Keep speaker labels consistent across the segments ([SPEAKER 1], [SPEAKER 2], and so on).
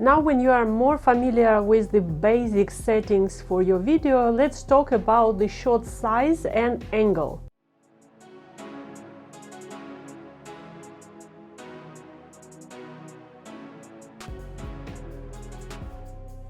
[SPEAKER 1] Now, when you are more familiar with the basic settings for your video, let's talk about the shot size and angle.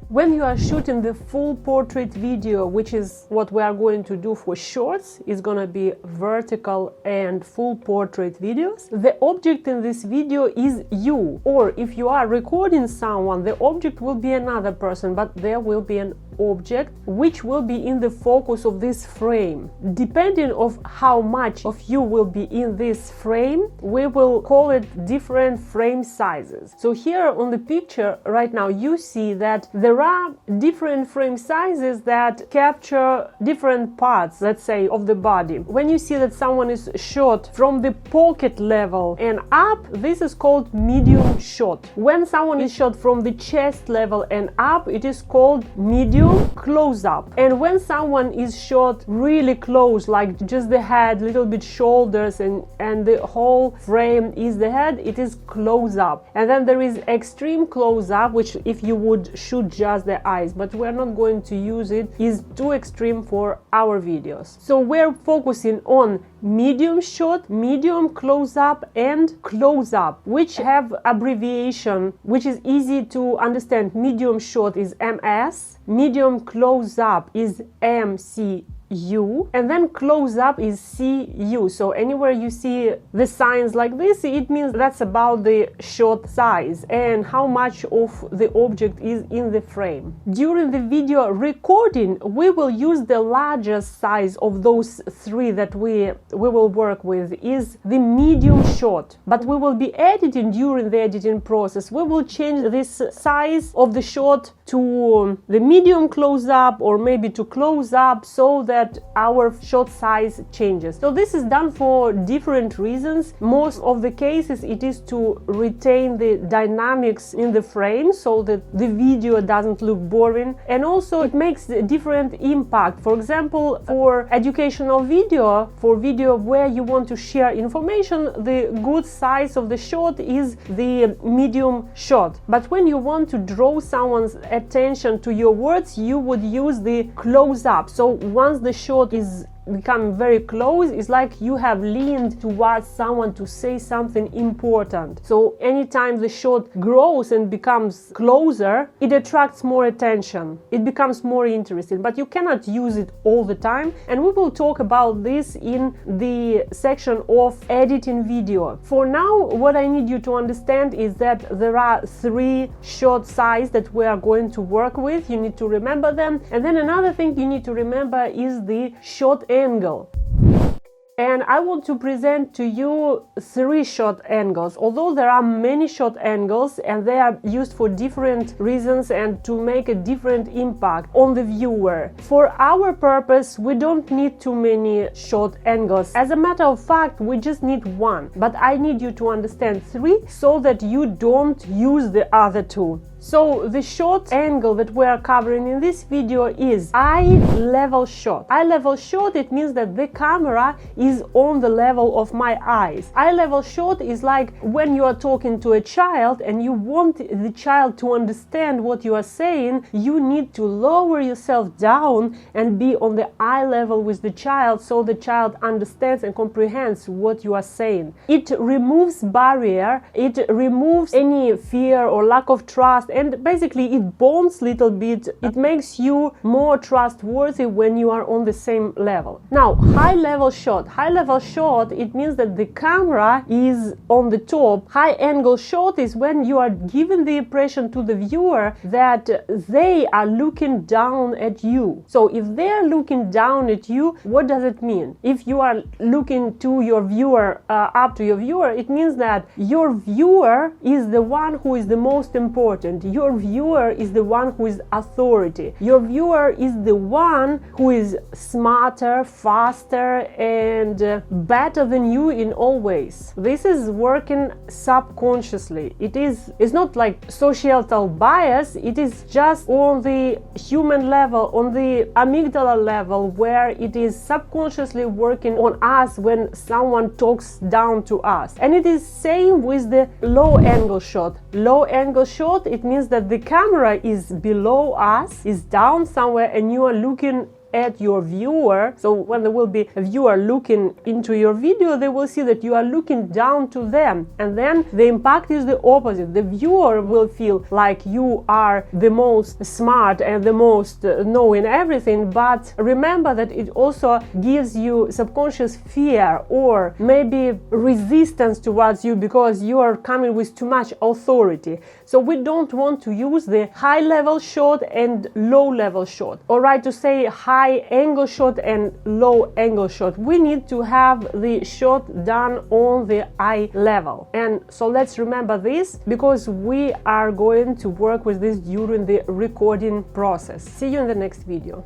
[SPEAKER 1] When you are shooting the full portrait video, which is what we are going to do for shorts, is going to be vertical and full portrait videos. The object in this video is you, or if you are recording someone, the object will be another person, but there will be an object which will be in the focus of this frame. Depending on how much of you will be in this frame, we will call it different frame sizes. So here on the picture right now, you see that there are different frame sizes that capture different parts, let's say, of the body. When you see that someone is shot from the pocket level and up, this is called medium shot. When someone is shot from the chest level and up, it is called medium close-up. And when someone is shot really close, like just the head, little bit shoulders, and the whole frame is the head, it is close-up. And then there is extreme close-up, which if you would shoot just the eyes, but we're not going to use it, is too extreme for our videos. So we're focusing on medium shot, medium close-up, and close-up, which have abbreviation which is easy to understand. Medium shot is MS, medium close-up is MCU, and then close-up is CU. So anywhere you see the signs like this, it means that's about the shot size and how much of the object is in the frame. During the video recording, we will use the largest size of those three that we will work with is the medium shot, but we will be editing during the editing process. We will change this size of the shot to the medium close-up or maybe to close-up so that our shot size changes. So this is done for different reasons. Most of the cases it is to retain the dynamics in the frame so that the video doesn't look boring, and also it makes a different impact. For example, for educational video, for video where you want to share information, the good size of the shot is the medium shot. But when you want to draw someone's attention to your words, you would use the close-up. So once the shot is become very close, it's like you have leaned towards someone to say something important. So anytime the shot grows and becomes closer, it attracts more attention, it becomes more interesting, but you cannot use it all the time, and we will talk about this in the section of editing video. For now, what I need you to understand is that there are three shot sizes that we are going to work with. You need to remember them, and then another thing you need to remember is the shot angle. And I want to present to you three shot angles. Although there are many shot angles and they are used for different reasons and to make a different impact on the viewer. For our purpose, we don't need too many shot angles. As a matter of fact, we just need one. But I need you to understand three so that you don't use the other two. So the shot angle that we are covering in this video is eye level shot. Eye level shot, it means that the camera is on the level of my eyes. Eye level shot is like when you are talking to a child and you want the child to understand what you are saying, you need to lower yourself down and be on the eye level with the child so the child understands and comprehends what you are saying. It removes barrier, it removes any fear or lack of trust, and basically it bonds a little bit. It makes you more trustworthy when you are on the same level. Now, high level shot. High level shot, it means that the camera is on the top. High angle shot is when you are giving the impression to the viewer that they are looking down at you. So if they are looking down at you, what does it mean? If you are looking to your viewer, up to your viewer, it means that your viewer is the one who is the most important. Your viewer is the one who is authority. Your viewer is the one who is smarter, faster, and and better than you in all ways. This is working subconsciously. It's not like societal bias, it is just on the human level, on the amygdala level, where it is subconsciously working on us when someone talks down to us. And it is same with the low angle shot. Low angle shot, it means that the camera is below us, is down somewhere, and you are looking at your viewer. So when there will be a viewer looking into your video, they will see that you are looking down to them, and then the impact is the opposite. The viewer will feel like you are the most smart and the most knowing everything, but remember that it also gives you subconscious fear or maybe resistance towards you because you are coming with too much authority. So we don't want to use the high level shot and low level shot, or right to say high angle shot and low angle shot. We need to have the shot done on the eye level. And so let's remember this, because we are going to work with this during the recording process. See you in the next video.